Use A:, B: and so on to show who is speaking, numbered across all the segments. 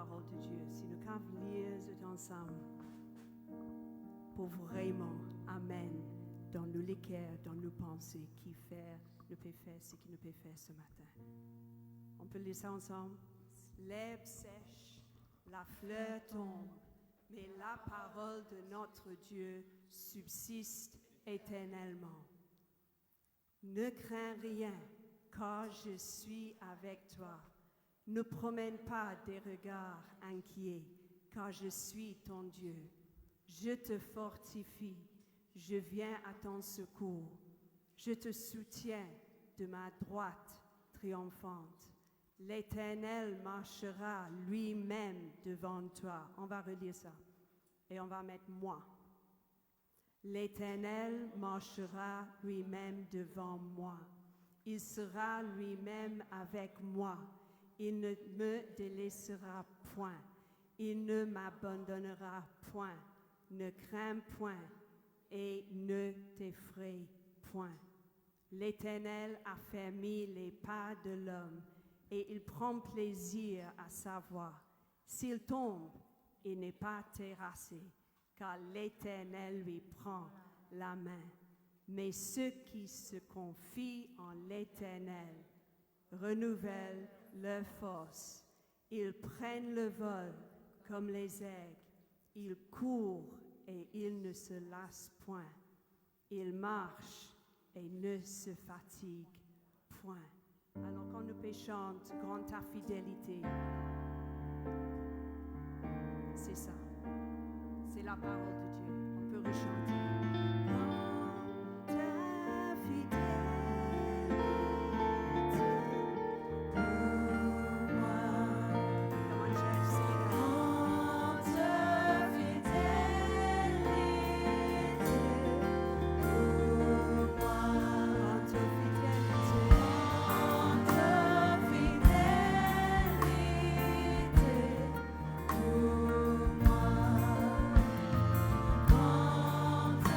A: parole de Dieu. Si nous pouvons lire tout ensemble pour vraiment, Amen, dans nos cœurs, dans nos pensées, qui fait, nous peut faire ce qu'il nous peut faire ce matin. On peut lire ça ensemble. L'herbe sèche, la fleur tombe, mais la parole de notre Dieu subsiste éternellement. Ne crains rien, car je suis avec toi. Ne promène pas des regards inquiets, car je suis ton Dieu. Je te fortifie, je viens à ton secours. Je te soutiens de ma droite triomphante. L'Éternel marchera lui-même devant toi. On va relire ça. Et on va mettre moi. L'Éternel marchera lui-même devant moi. Il sera lui-même avec moi. Il ne me délaissera point. Il ne m'abandonnera point. Ne crains point et ne t'effraie point. L'Éternel affermit les pas de l'homme et il prend plaisir à sa voix. S'il tombe, il n'est pas terrassé, car l'Éternel lui prend la main. Mais ceux qui se confient en l'Éternel renouvellent leur force. Ils prennent le vol comme les aigles. Ils courent et ils ne se lassent point. Ils marchent et ne se fatiguent point. Alors quand nous péchons, grande ta fidélité. C'est ça. C'est la parole de Dieu. On peut rechanter. Grande ta fidélité pour moi. Come on, church, sing it out. Grande ta fidélité pour moi. Grande ta fidélité. Grande ta fidélité pour moi. Grande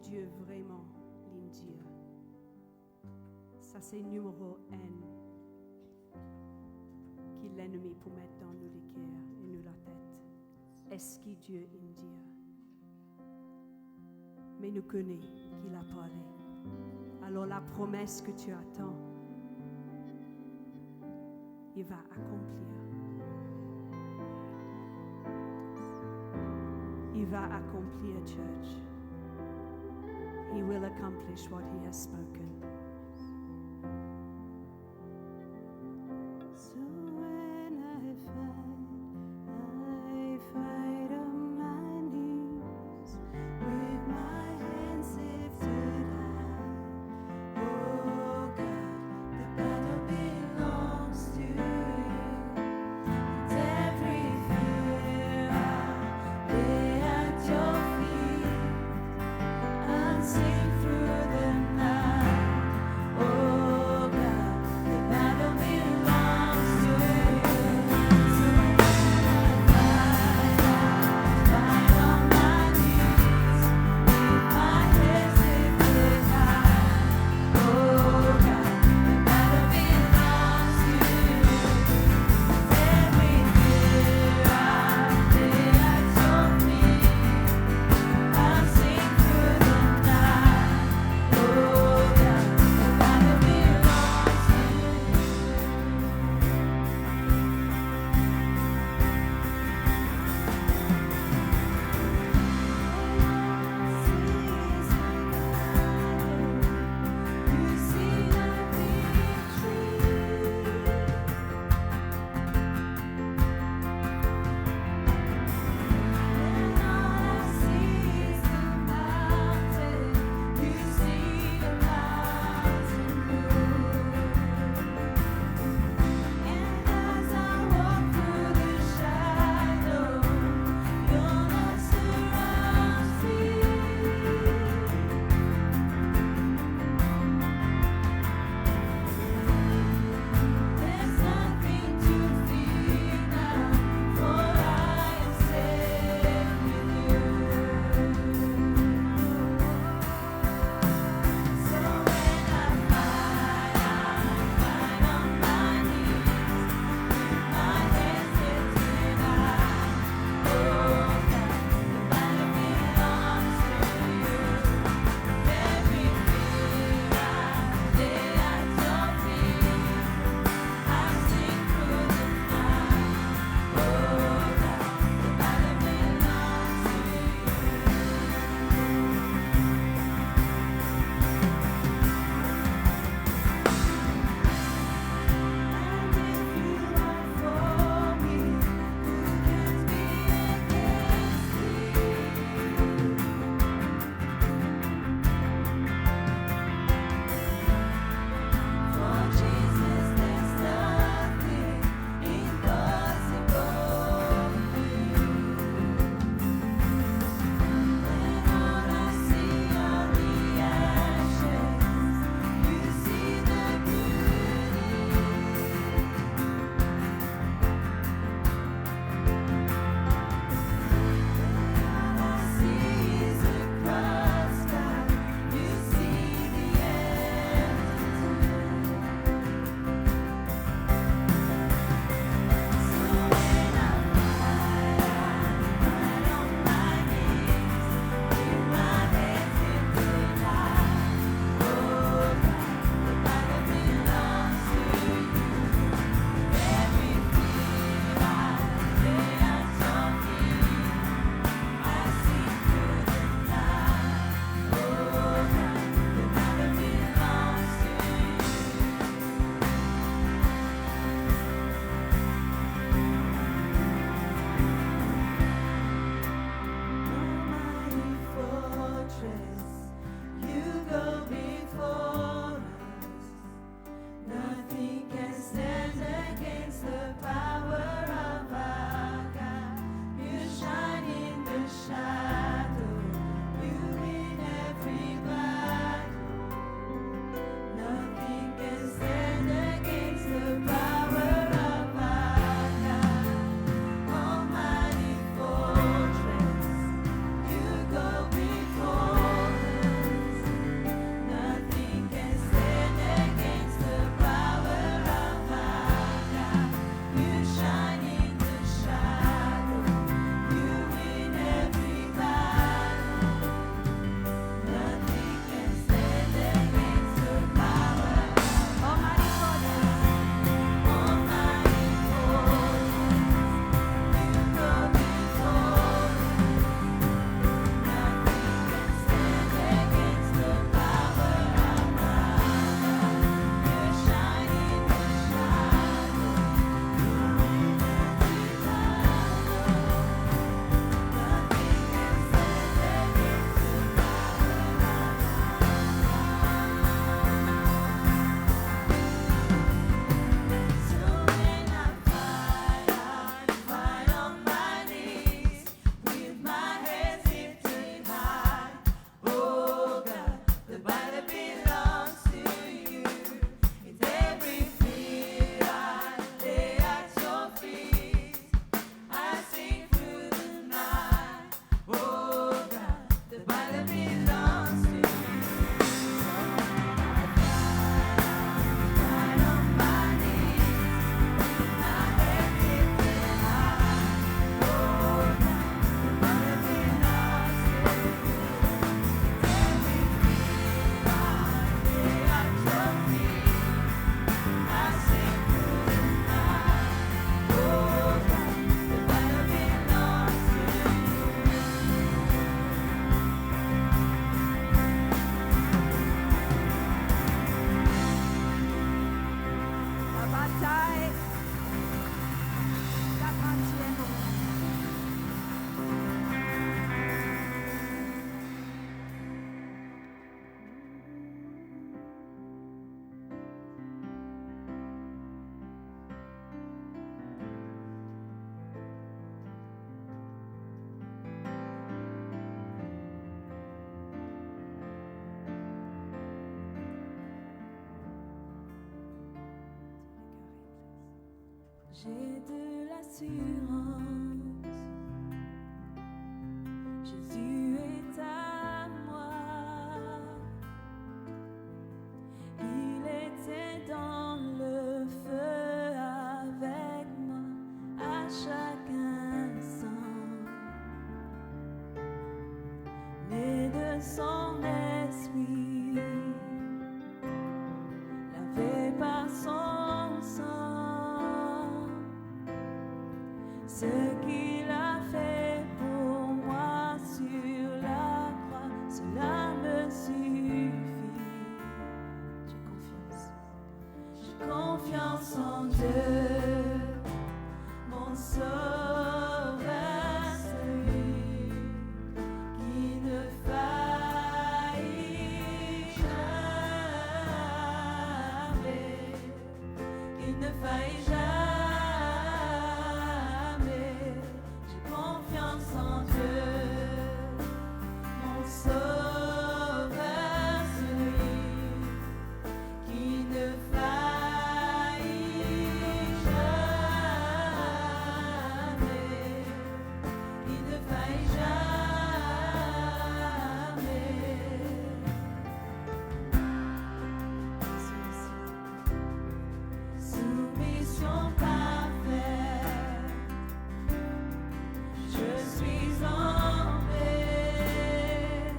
A: Dieu vraiment l'Indien. Ça, c'est numéro 1 qui l'ennemi pour mettre dans nous les cœurs et nous la tête. Est-ce que Dieu est Dieu? Mais nous connaissons qu'il a parlé. Alors la promesse que tu attends, il va accomplir. Il va accomplir, church. He will accomplish what he has spoken. So when I fight on my knees with my hands lifted high. Oh God, the battle belongs to you. And every fear I lay at your feet. I'll sing through the night.
B: J'ai de l'assurance, Jésus est à moi. Il était dans le feu avec moi à chaque instant. Né de son esprit, lavé par son sang, ce qu'il a fait pour moi sur la croix, cela me suffit. J'ai confiance en Dieu, mon sauveur, celui qui ne faillit jamais, il ne faillit jamais. J'ai confiance en Dieu, mon sauveur, celui qui ne faillit jamais, il ne faillit jamais. Soumission parfaite, je suis en paix.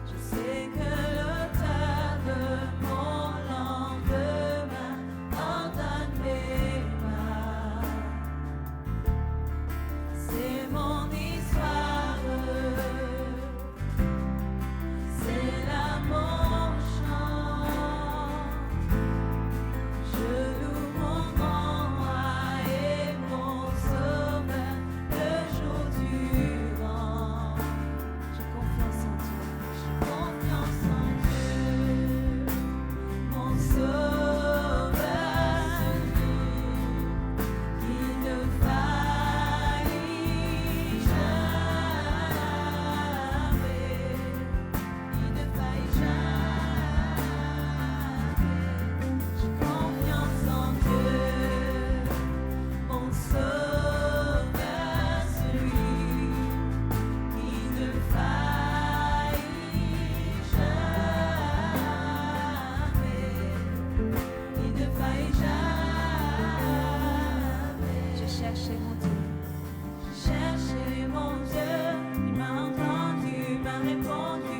B: Je sais que l'auteur de mon lendemain ordonne mes pas. C'est mon histoire, c'est là mon chant. Je loue mon grand roi et mon sauveur le jour durant. J'ai confiance en Dieu, j'ai confiance en Dieu, mon sauveur, celui qui ne faillit jamais, il ne faillit jamais. J'ai confiance en Dieu, mon sauveur, celui qui ne faillit jamais, il ne faillit jamais. J'ai cherché mon Dieu, j'ai cherché mon Dieu, il m'a entendu, il m'a répondu.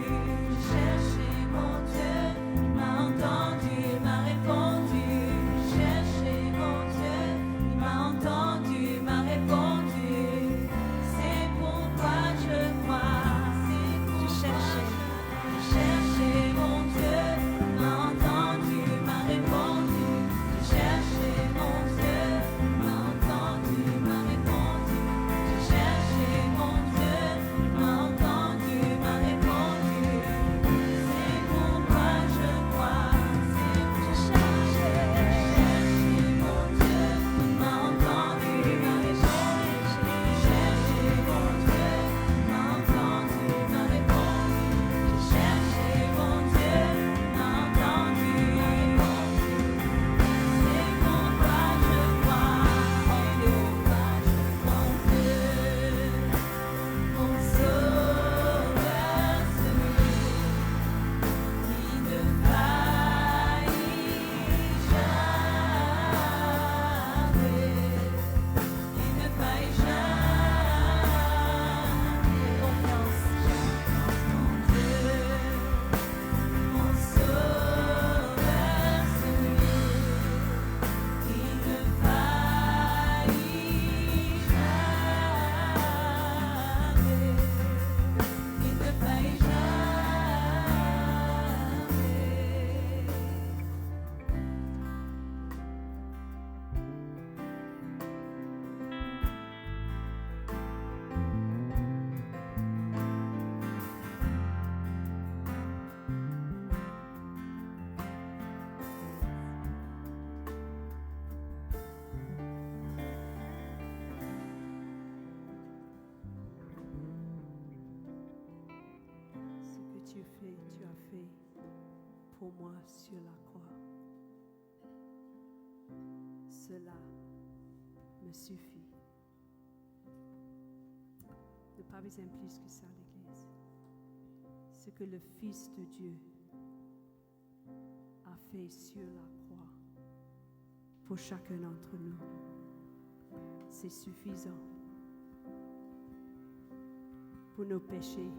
B: J'ai cherché mon Dieu, il m'a entendu, il m'a répondu. J'ai cherché mon Dieu, il m'a entendu, il m'a répondu. C'est pourquoi je crois. J'ai cherché mon Dieu, il m'a entendu, il m'a répondu. J'ai cherché mon Dieu, il m'a entendu, il m'a répondu. J'ai cherché mon Dieu, il m'a entendu, il m'a répondu. C'est pourquoi je crois. J'ai cherché mon Dieu, il m'a entendu, il m'a répondu. J'ai cherché mon Dieu, il m'a entendu, il m'a répondu. J'ai cherché mon Dieu, il m'a entendu, il m'a répondu. C'est pourquoi je crois en Dieu, mon sauveur, celui qui ne faillit jamais, il ne faillit jamais. Confiance en Dieu, mon sauveur, celui qui ne faillit jamais, il ne faillit jamais.
A: Ce que tu fais, tu as fait pour moi sur la croix. Cela me suffit. Nous n'avons pas besoin de plus que ça, l'Église. Ce que le Fils de Dieu a fait sur la croix pour chacun d'entre nous, c'est suffisant pour nos péchés,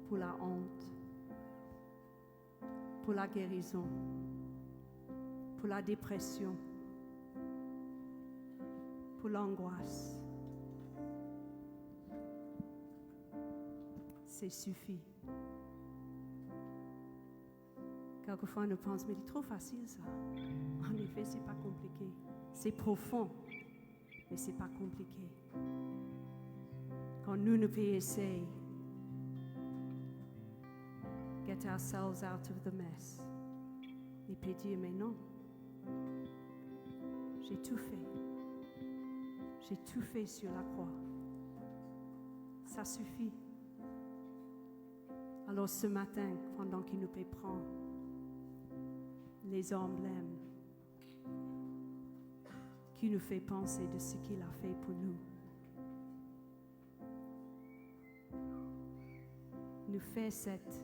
A: pour la honte, pour la guérison, pour la dépression, pour l'angoisse. C'est suffit. Quelquefois, on pense, mais c'est trop facile ça. En effet, c'est pas compliqué. C'est profond, mais c'est pas compliqué. Quand nous pouvons essayer, get ourselves out of the mess, il peut dire, mais non, j'ai tout fait. J'ai tout fait sur la croix. Ça suffit. Alors ce matin, pendant qu'il nous peut prendre les emblèmes qui nous fait penser de ce qu'il a fait pour nous, nous fait cette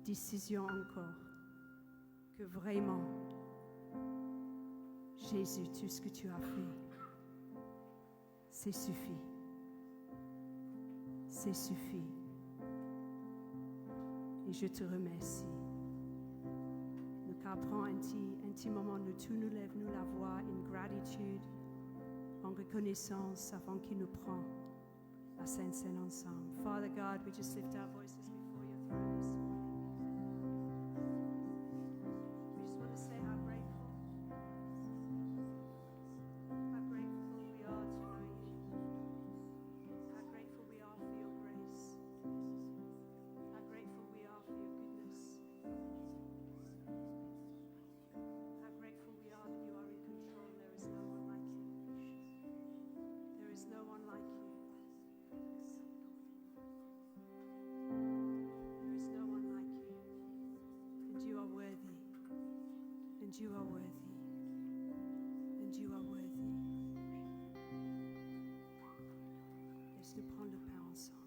A: décision encore que vraiment, Jésus, tout ce que tu as fait, c'est suffit. C'est suffit. Et je te remercie. Nous prendre un petit moment, nous tous nous lèvons, nous la voix, in gratitude, en reconnaissance avant qu'il nous prend la Sainte Seine ensemble. Father God, we just lift our voices before your throne this morning. We just want to say how grateful we are to know you. How grateful we are for your grace. How grateful we are for your goodness. How grateful we are that you are in control. There is no one like you. There is no one like you. There is no one like you. And you are worthy. And you are worthy. And you are worthy. Laisse-nous prendre le pain ensemble.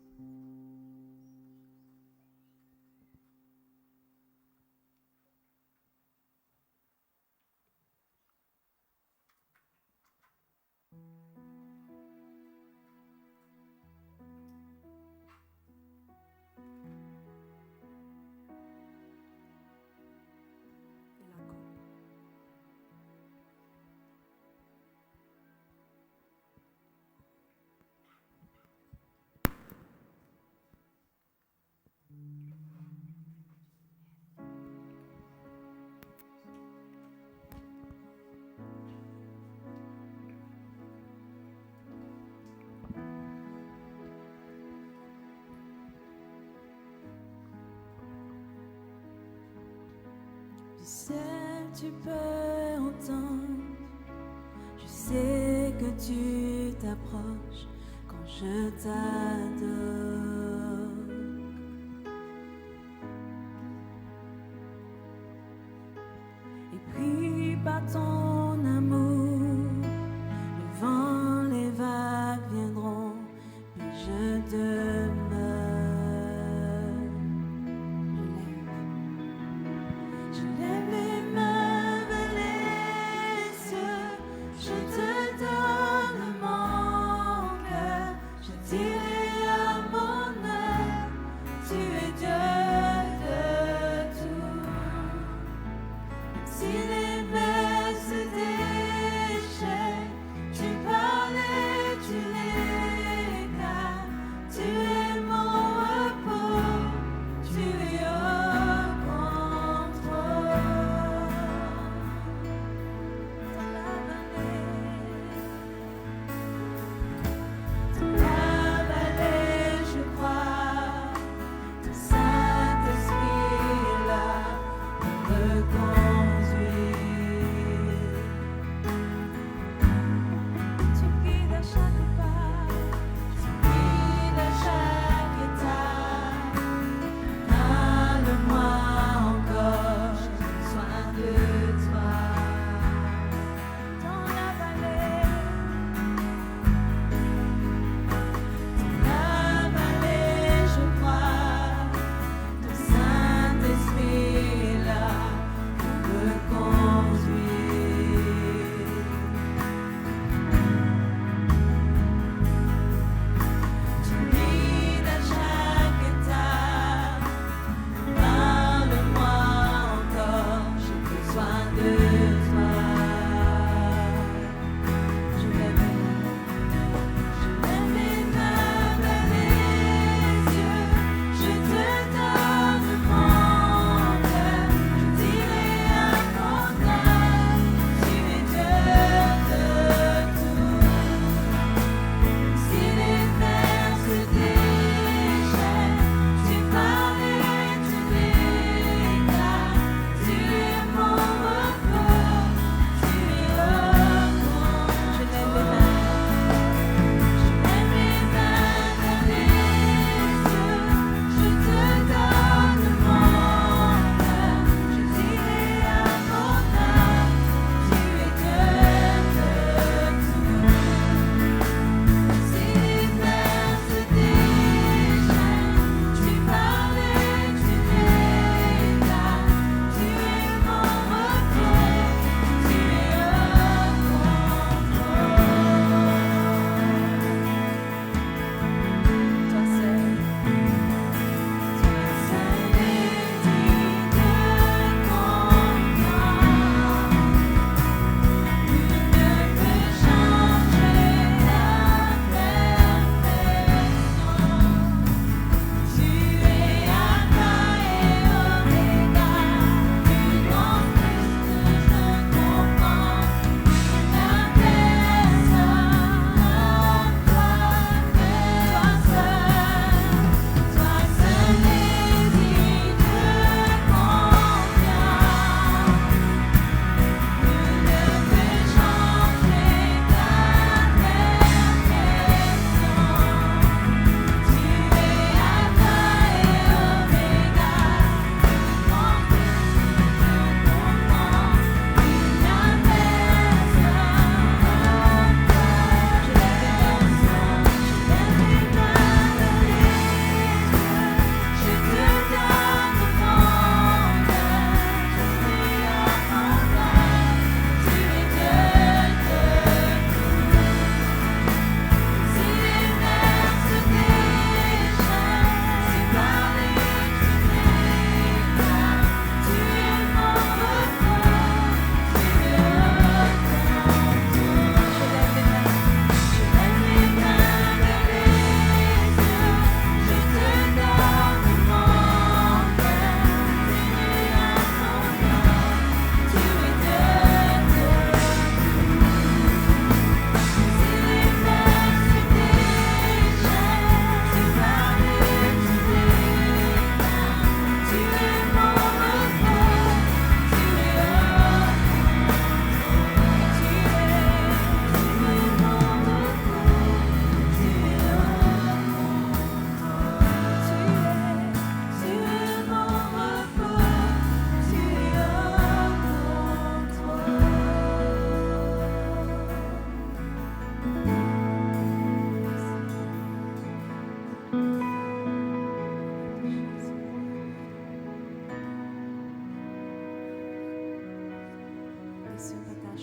A: Et la coupe.
B: Je sais que tu peux entendre, je sais que tu t'approches quand je t'adore. Et puis par ton amour, le vent, les vagues viendront, puis je demeure. Je lève les mains vers les cieux, je te donne mon cœur, je dirai à mon âme, tu es Dieu de tout. Si les mers se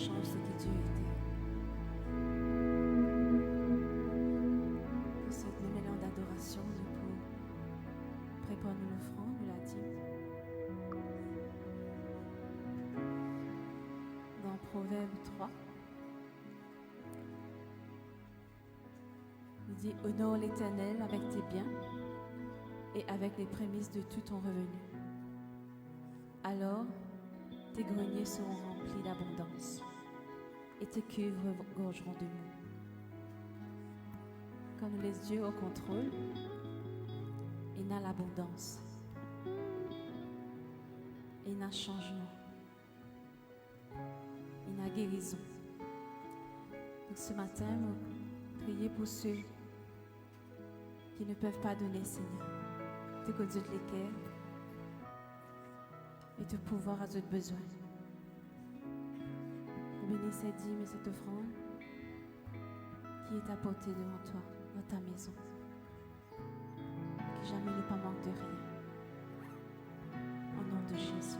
B: change ce que Dieu était. Pour cette même élan d'adoration, Dieu, pour préparer l'offrande, nous l'a dit. Dans Proverbe 3, il dit: honore l'Éternel avec tes biens et avec les prémices de tout ton revenu. Alors, tes greniers seront remplis d'abondance et tes cuves regorgeront de mou. Quand nous laissons Dieu au contrôle, il a l'abondance, il a changement, il a guérison. Donc ce matin, nous prions pour ceux qui ne peuvent pas donner, Seigneur. Te conduire les cœurs et te pouvoir à d'autres besoins. Bénis cette dîme et cette offrande qui est apportée devant toi, dans ta maison. Que jamais ne pas manque de rien. Au nom de Jésus.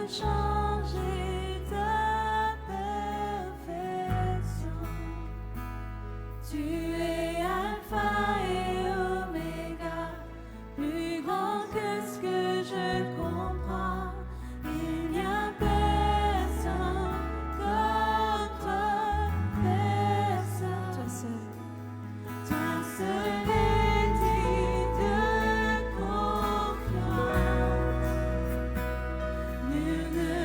C: Changer ta perfection. Tu es Alpha et Oméga, plus grand que ce que je comprends. Il n'y a personne comme toi, personne. Toi seul est digne de confiance. Nul ne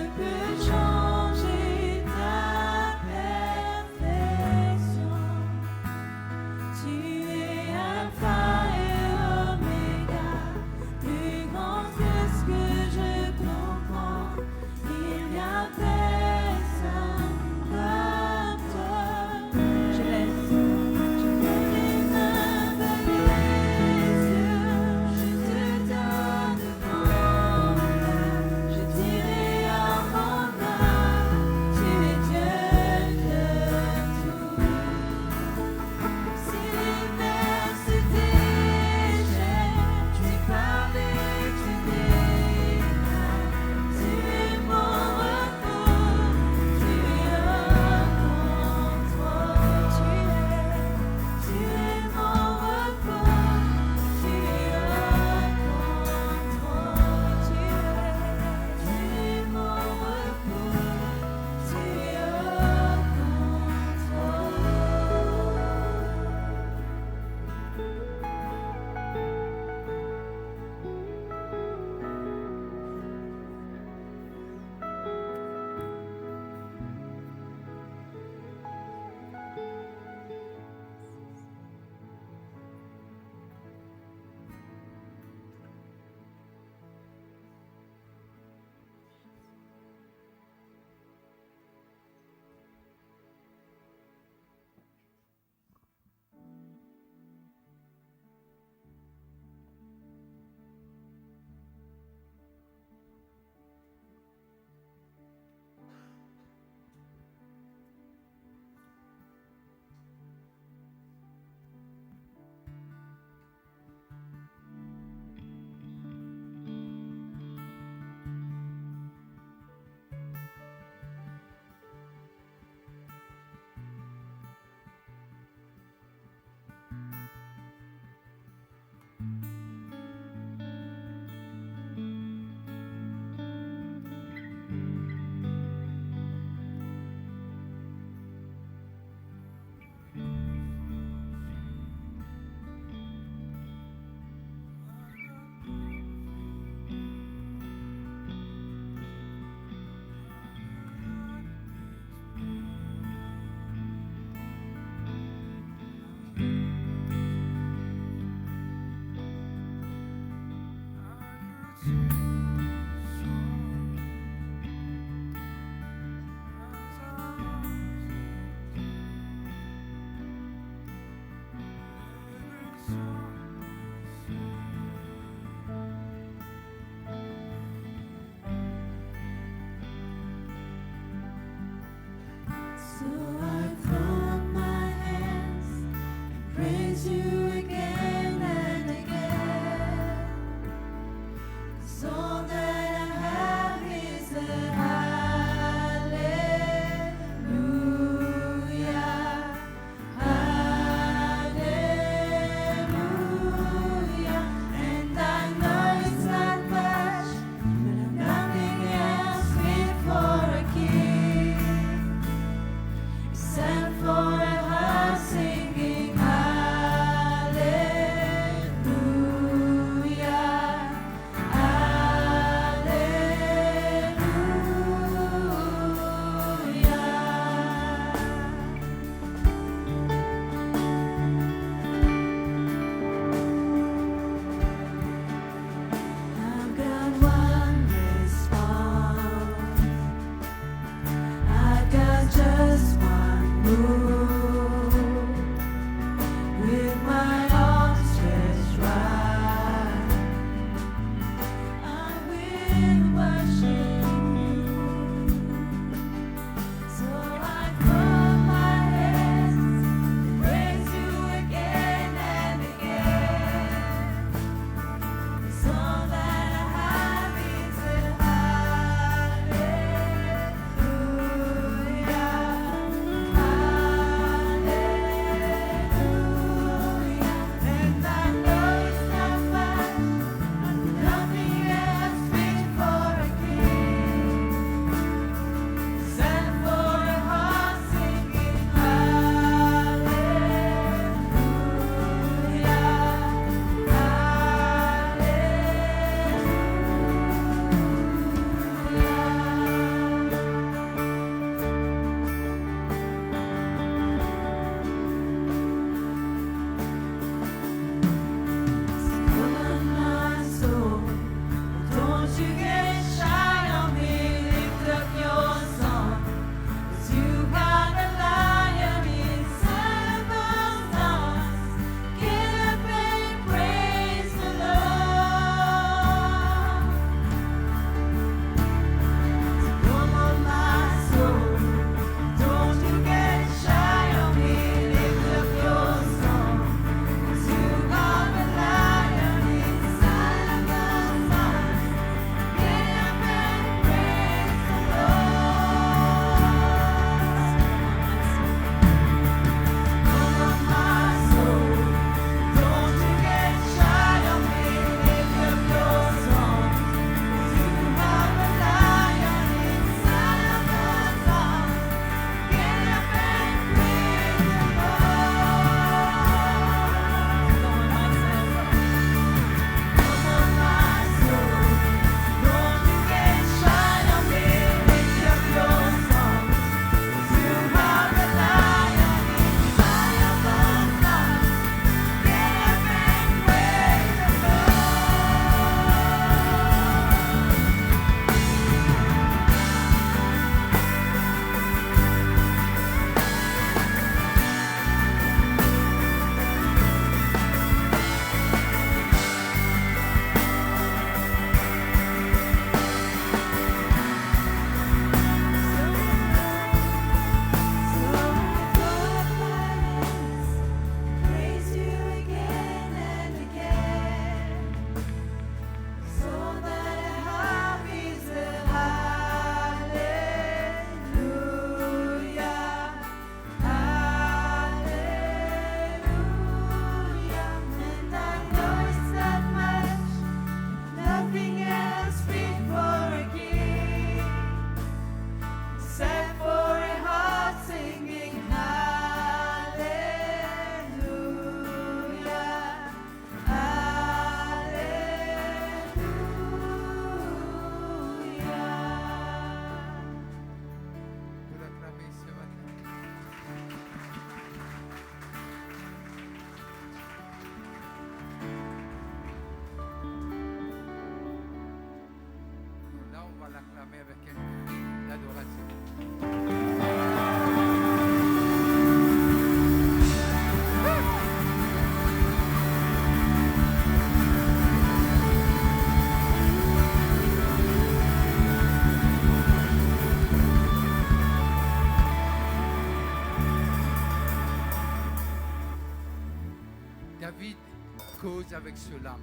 D: cause avec cela.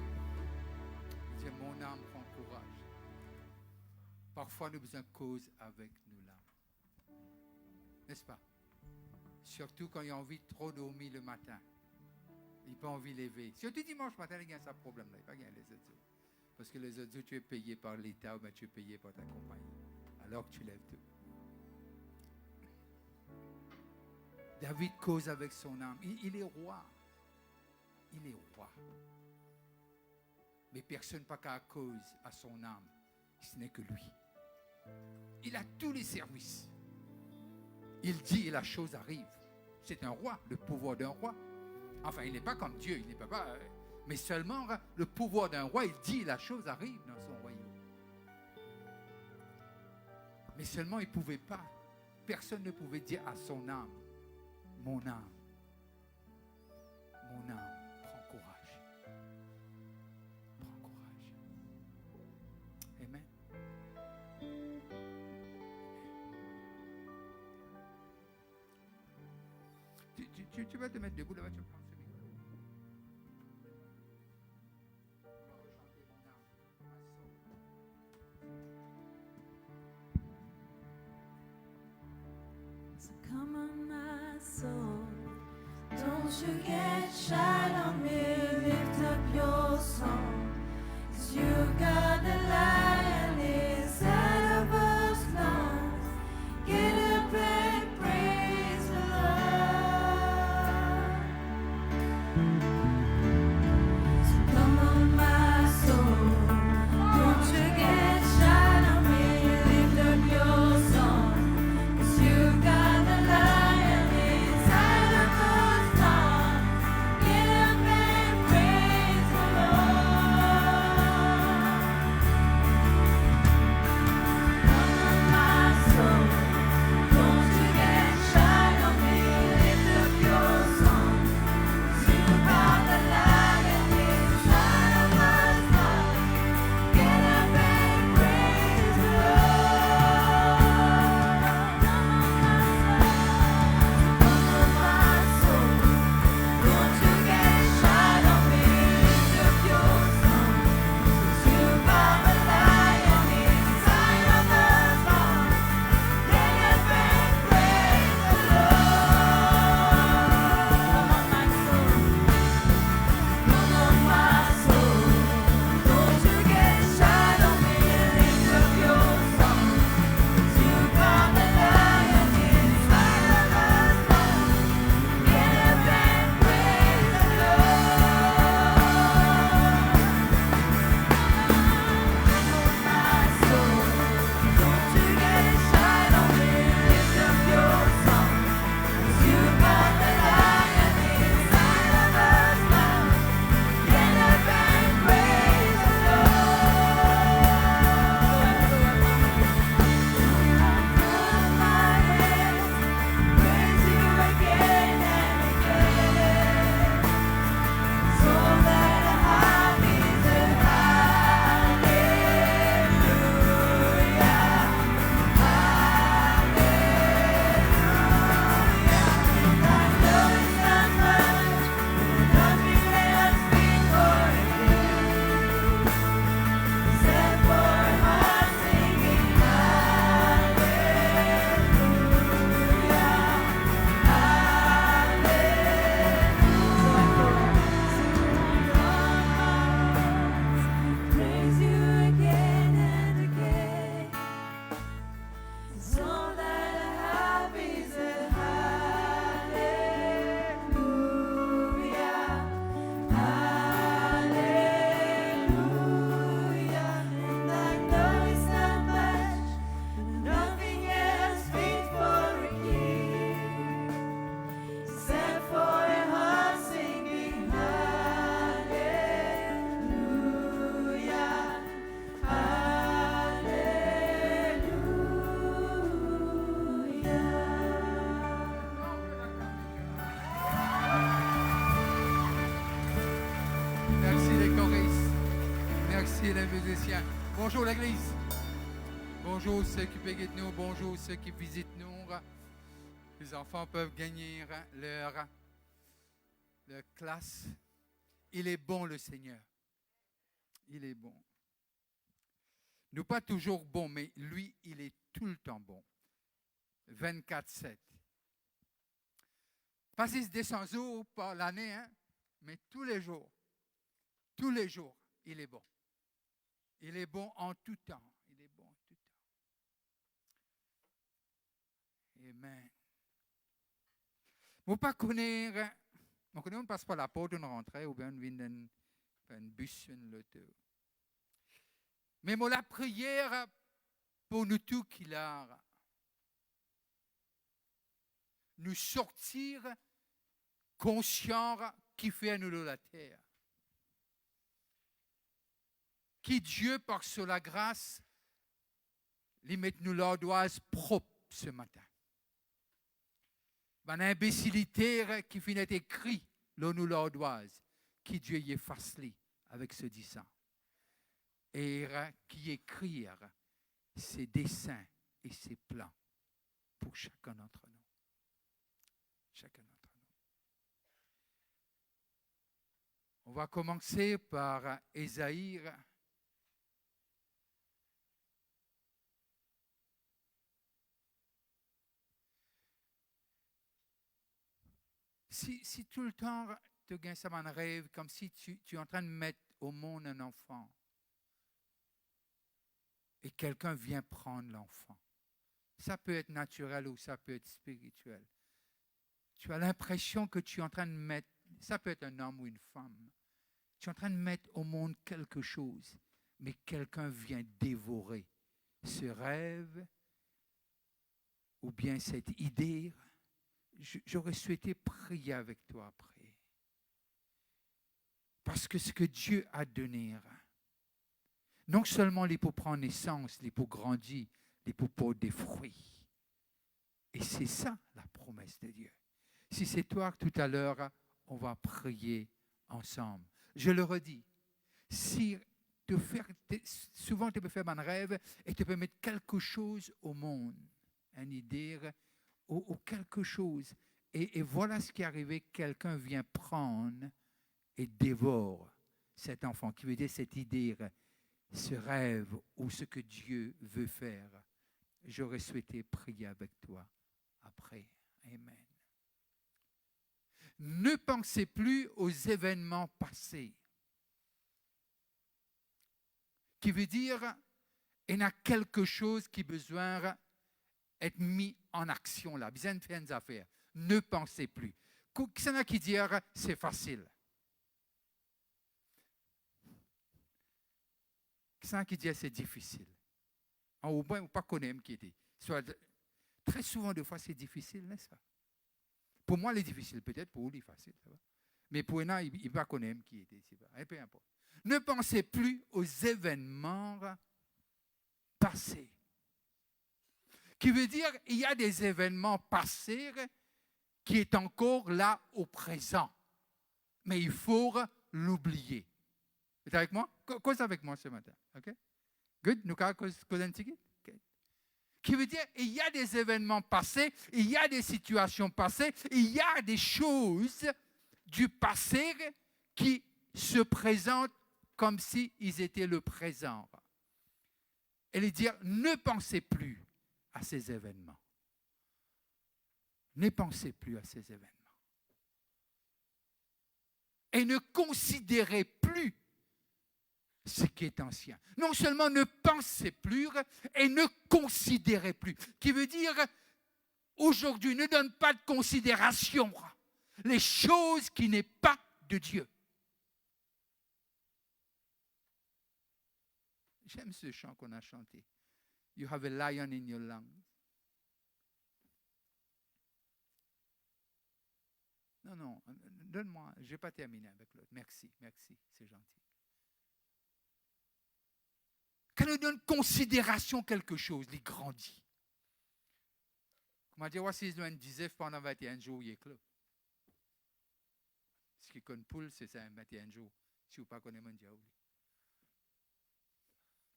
D: Dis, mon âme prend courage. Parfois, nous avons besoin de cause avec nous là. N'est-ce pas? Surtout quand il a envie de trop dormir le matin. Il n'a pas envie de lever. Surtout dimanche matin, il y a un problème là. Il n'y a pas les autres jours. Parce que les autres jours, tu es payé par l'État ou bien tu es payé par ta compagnie. Alors que tu lèves tout. David cause avec son âme. Il est roi. Il est roi. Mais personne n'a qu'à cause à son âme. Ce n'est que lui. Il a tous les services. Il dit et la chose arrive. C'est un roi, le pouvoir d'un roi. Enfin, il n'est pas comme Dieu, il n'est pas... mais seulement le pouvoir d'un roi, il dit et la chose arrive dans son royaume. Mais seulement il ne pouvait pas. Personne ne pouvait dire à son âme, mon âme, prends courage. Prends courage. Amen. Tu vas te mettre debout là-bas, tu vas prendre ce micro. On va rechanter mon âme, ma soul.
C: So come on, my soul, don't you get shy on me, lift up your song, 'cause you've got the lion inside of us lungs. Get up and praise the Lord. So come on, my soul, don't you get shy on me, lift up your song, 'cause you've got the lion inside of us lungs. Get up and praise the Lord. Come on, my soul, don't you get shy on me, lift up your song, 'cause you've got the lion inside of us lungs. Get up and praise the Lord. Come on, my soul, don't you get shy on me, lift up your song, 'cause you've got the lion inside of us lungs. Get up and praise the Lord. Come on, my soul, don't you get shy on me, lift up your song, 'cause you've got the lion inside of us lungs. Get up and praise the Lord. My soul, don't you get shy on me, lift up your song, 'cause you've got the lion inside of us lungs. Get up and praise the Lord. My hands praise you again and again. So that I have is a hallelujah, hallelujah. I know it's not much, nothing else before you, except for a heart singing hallelujah. Praise you again and again. So that I have is a hallelujah, hallelujah. And I know it's not much, nothing else fit for a king, except for a heart singing hallelujah, hallelujah.
D: Merci les choristes. Merci les musiciens. Bonjour l'église. Bonjour ceux qui payent nous. Bonjour ceux qui visitent nous. Les enfants peuvent gagner leur classe. Il est bon, le Seigneur. Il est bon. Nous pas toujours bons, mais lui, il est tout le temps bon. 24/7. Pas 200 jours par l'année, hein, mais tous les jours, il est bon. Il est bon en tout temps. Il est bon en tout temps. Amen. Vous pas connaître, on ne passe pas la porte, on rentre, ou bien on vient un bus, un loto. Mais moi, la prière pour nous tous qui l'art, nous sortir conscients qui fait à nous la terre. Qui Dieu, par sur la grâce, lui met nous l'ardoise propre ce matin. Une imbécilité qui finit écrit là nous l'ardoise, qui Dieu y efface-li avec ce disant. Et qui écrire ses dessins et ses plans pour chacun d'entre nous. Chacun d'entre nous. On va commencer par Ésaïe. Si tout le temps tu gagnes ça un rêve, comme si tu es en train de mettre au monde un enfant, et quelqu'un vient prendre l'enfant. Ça peut être naturel ou ça peut être spirituel. Tu as l'impression que tu es en train de mettre, ça peut être un homme ou une femme, tu es en train de mettre au monde quelque chose, mais quelqu'un vient dévorer ce rêve ou bien cette idée. J'aurais souhaité prier avec toi après. Parce que ce que Dieu a donné, non seulement les pour prendre naissance, les pour grandir, les pour porter des fruits. Et c'est ça la promesse de Dieu. Si c'est toi, tout à l'heure, on va prier ensemble. Je le redis, si souvent tu peux faire un rêve et tu peux mettre quelque chose au monde, une idée ou quelque chose. Et voilà ce qui est arrivé, quelqu'un vient prendre et dévore cet enfant, qui veut dire cette idée, ce rêve ou ce que Dieu veut faire. J'aurais souhaité prier avec toi après. Amen. Ne pensez plus aux événements passés. Qui veut dire, il y a quelque chose qui a besoin d'être mis en action là. Besoin de faire des affaires. Ne pensez plus. Qui s'en a qui dire, c'est facile. Qui s'en a qui dit, c'est difficile. Au moins, ou pas connaître qui était. Très souvent, des fois, c'est difficile, n'est-ce pas? Pour moi, c'est difficile. Peut-être pour vous, c'est facile. Ça va? Mais pour eux, ils ne pas connaître qui était. Peu importe. Ne pensez plus aux événements passés. Qui veut dire il y a des événements passés qui est encore là au présent. Mais il faut l'oublier. Vous êtes avec moi? Cause avec moi ce matin. OK? Good? Nous avons cause un petit peu? Qui veut dire il y a des événements passés, il y a des situations passées, il y a des choses du passé qui se présentent comme s'ils étaient le présent. Et lui dire, ne pensez plus à ces événements. Ne pensez plus à ces événements. Et ne considérez plus ce qui est ancien. Non seulement ne pensez plus et ne considérez plus. Qui veut dire, aujourd'hui, ne donne pas de considération les choses qui n'est pas de Dieu. J'aime ce chant qu'on a chanté. You have a lion in your lungs. Non, donne-moi, je ne vais pas terminer avec l'autre. Merci, c'est gentil. Quand on donne considération à quelque chose, il grandit. Comment dire, voici un 19 pendant 21 jours, il est clos. Ce qui connaît poule, c'est ça, 21 jours. Si vous ne connaissez pas mon diable.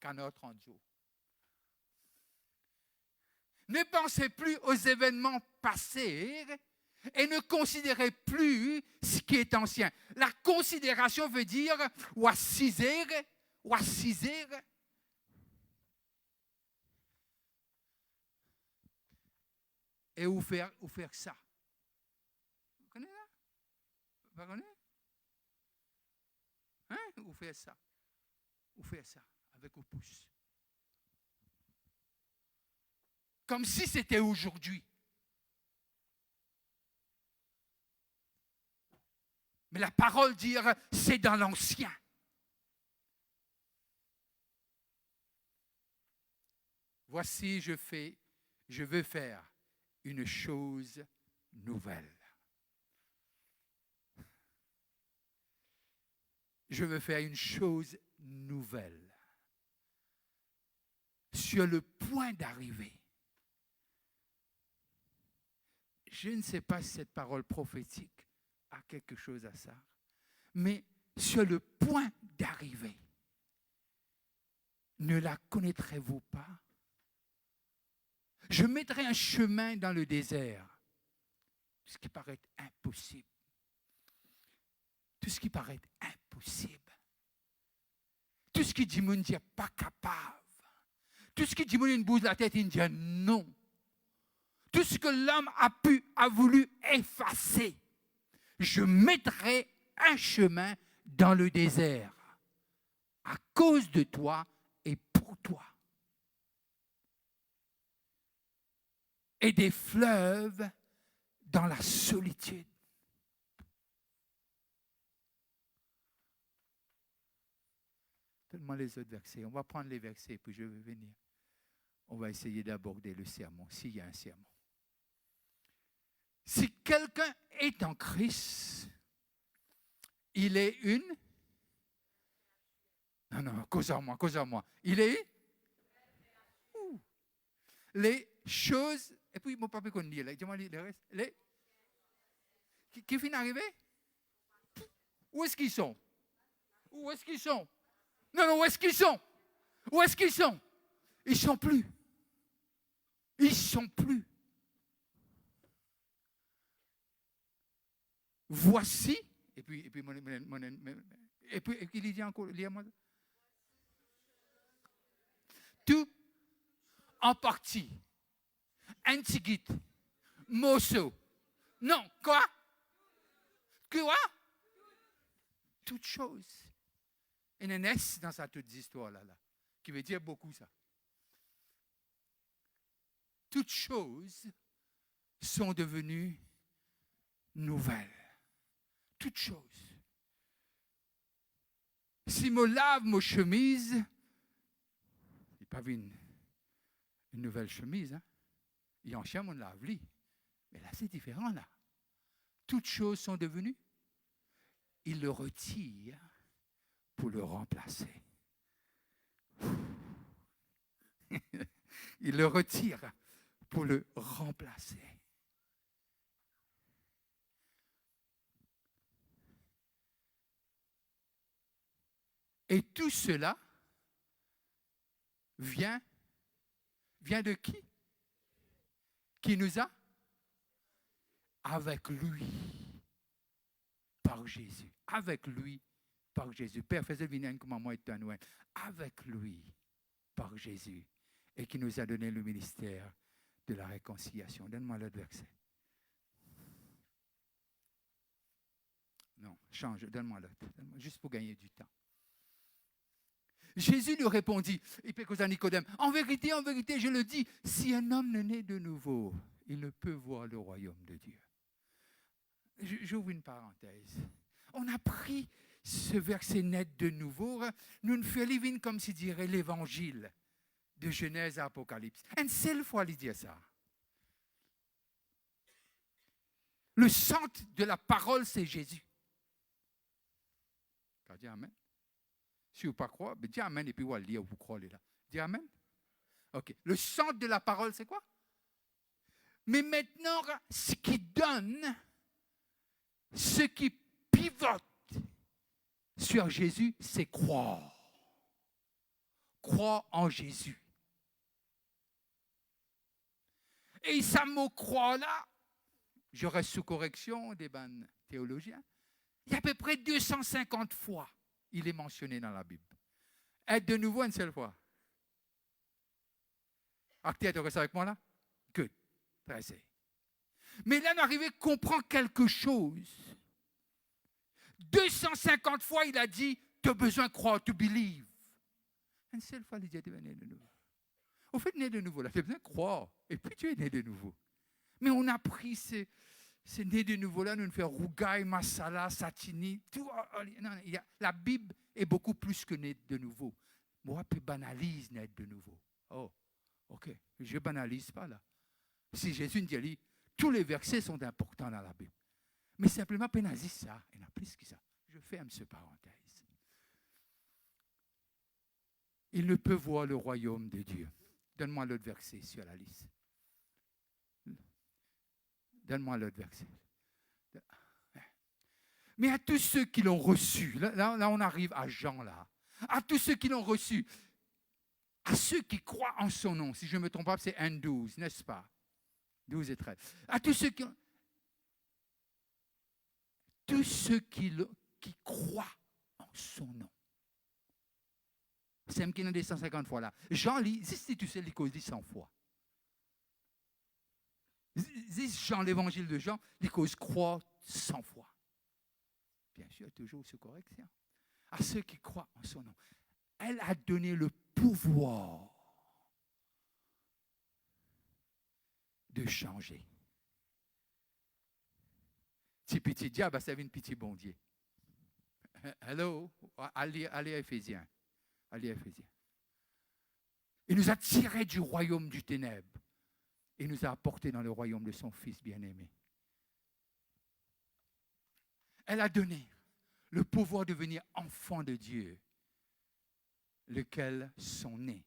D: 30 jours. Ne pensez plus aux événements passés, et ne considérez plus ce qui est ancien. La considération veut dire wassiser. Et ou faire ça. Vous connaissez ça? Vous connaissez? Hein? Ou faire ça. Ou faire ça avec vos pouces. Comme si c'était aujourd'hui. Mais la parole dit, c'est dans l'ancien. Voici, je veux faire une chose nouvelle. Je veux faire une chose nouvelle. Sur le point d'arriver. Je ne sais pas si cette parole prophétique a quelque chose à ça, mais sur le point d'arriver, ne la connaîtrez-vous pas? Je mettrai un chemin dans le désert, ce qui paraît impossible. Tout ce qui paraît impossible. Tout ce qui dit, mon Dieu, pas capable. Tout ce qui dit, mon bouge la tête, il dit non. Tout ce que l'homme a voulu effacer. Je mettrai un chemin dans le désert à cause de toi et pour toi. Et des fleuves dans la solitude. Donne-moi les autres versets. On va prendre les versets, puis je vais venir. On va essayer d'aborder le sermon, s'il y a un sermon. Si quelqu'un est en Christ, il est une... Non, cause à moi. Il est... Les choses... Et puis, mon papa qu'on dit, là, dis-moi le reste. Qui finit d'arriver? Où est-ce qu'ils sont? Non, où est-ce qu'ils sont? Où est-ce qu'ils sont? Ils ne sont plus. Voici, et puis il dit encore, lis-moi. Tout en partie. Antigit, Mosso. Non, quoi? Toutes choses. Il y a un S dans sa toute histoire là, qui veut dire beaucoup ça. Toutes choses sont devenues nouvelles. Toutes choses. Si je lave mes chemises, je n'ai pas vu une nouvelle chemise, hein? Il y a un chien, on lave-lit. Mais là, c'est différent, là. Toutes choses sont devenues. Il le retire pour le remplacer. Il le retire pour le remplacer. Et tout cela vient de qui? Qui nous a? Avec lui, par Jésus. Avec lui, par Jésus. Père, fais-le venir comme moi et toi, Noël. Avec lui, par Jésus. Et qui nous a donné le ministère de la réconciliation. Donne-moi l'autre verset. Non, change, donne-moi l'autre. Juste pour gagner du temps. Jésus lui répondit, il peut causer à Nicodème, en vérité, je le dis, si un homme ne naît de nouveau, il ne peut voir le royaume de Dieu. J'ouvre une parenthèse. On a pris ce verset net de nouveau, nous ne faisons comme si dirait l'évangile de Genèse à Apocalypse. Une seule fois, il dit ça. Le centre de la parole, c'est Jésus. Dis amen. Si vous ne croyez pas, dis amen et puis vous allez lire, vous croyez là. Dis amen. Ok. Le centre de la parole, c'est quoi? Mais maintenant, ce qui donne, ce qui pivote sur Jésus, c'est croire. Croire en Jésus. Et ça mot croire là, je reste sous correction des théologiens, il y a à peu près 250 fois il est mentionné dans la Bible. Être de nouveau une seule fois. Tu es avec moi là? Good. Très bien. Mais là, on arrive à comprendre quelque chose. 250 fois, il a dit, tu as besoin de croire, to believe. Une seule fois, il dit, tu es né de nouveau. Au fait, né de nouveau, là, tu as besoin de croire. Et puis, tu es né de nouveau. Mais on a pris ces né de nouveau-là, nous fait rougaille, masala, satini, tout. Non, la Bible est beaucoup plus que né de nouveau. Moi, je banalise né de nouveau. Oh, ok, je ne banalise pas là. Si Jésus dit, tous les versets sont importants dans la Bible. Mais simplement, pénalise ça, il y en a plus que ça. Je ferme ce parenthèse. Il ne peut voir le royaume de Dieu. Donne-moi l'autre verset sur la liste. Donne-moi l'autre verset. Mais à tous ceux qui l'ont reçu, là on arrive à Jean là, à tous ceux qui l'ont reçu, à ceux qui croient en son nom, si je ne me trompe pas, c'est 1,12, n'est-ce pas? 12 et 13. À tous ceux qui croient en son nom. C'est un qui a des 150 fois là. Jean lit, si tu sais, il dit 100 fois. Jean, l'évangile de Jean, il cause croire 100 fois. Bien sûr, toujours sous correction. À ceux qui croient en son nom. Elle a donné le pouvoir de changer. Si petit diable, ça vient une petit bon Dieu. Hello, allez à Éphésiens. Allez à Éphésiens. Il nous a tirés du royaume du ténèbre. Et nous a apportés dans le royaume de son Fils bien-aimé. Elle a donné le pouvoir de devenir enfant de Dieu, lequel sont nés,